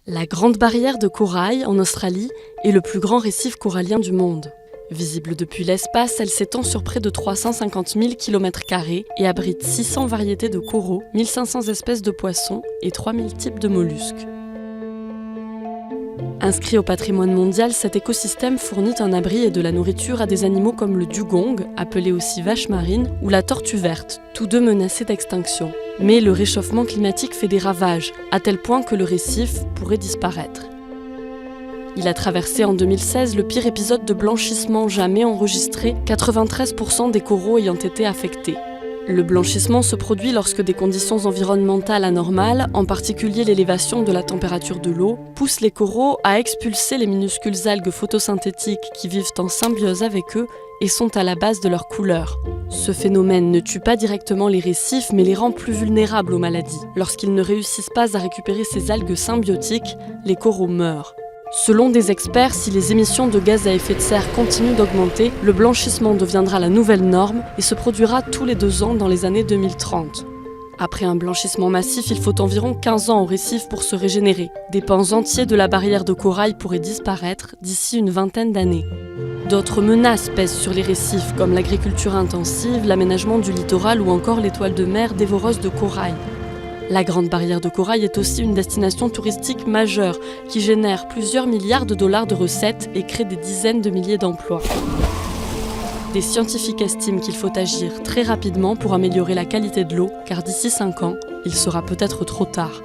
La Grande Barrière de Corail, en Australie, est le plus grand récif corallien du monde. Visible depuis l'espace, elle s'étend sur près de 350 000 km² et abrite 600 variétés de coraux, 1500 espèces de poissons et 3000 types de mollusques. Inscrit au patrimoine mondial, cet écosystème fournit un abri et de la nourriture à des animaux comme le dugong, appelé aussi vache marine, ou la tortue verte, tous deux menacés d'extinction. Mais le réchauffement climatique fait des ravages, à tel point que le récif pourrait disparaître. Il a traversé en 2016 le pire épisode de blanchissement jamais enregistré, 93% des coraux ayant été affectés. Le blanchissement se produit lorsque des conditions environnementales anormales, en particulier l'élévation de la température de l'eau, poussent les coraux à expulser les minuscules algues photosynthétiques qui vivent en symbiose avec eux et sont à la base de leur couleur. Ce phénomène ne tue pas directement les récifs, mais les rend plus vulnérables aux maladies. Lorsqu'ils ne réussissent pas à récupérer ces algues symbiotiques, les coraux meurent. Selon des experts, si les émissions de gaz à effet de serre continuent d'augmenter, le blanchissement deviendra la nouvelle norme et se produira tous les 2 ans dans les années 2030. Après un blanchissement massif, il faut environ 15 ans au récif pour se régénérer. Des pans entiers de la barrière de corail pourraient disparaître d'ici une vingtaine d'années. D'autres menaces pèsent sur les récifs, comme l'agriculture intensive, l'aménagement du littoral ou encore l'étoile de mer dévoreuse de corail. La Grande Barrière de Corail est aussi une destination touristique majeure qui génère plusieurs milliards de dollars de recettes et crée des dizaines de milliers d'emplois. Des scientifiques estiment qu'il faut agir très rapidement pour améliorer la qualité de l'eau, car d'ici 5 ans, il sera peut-être trop tard.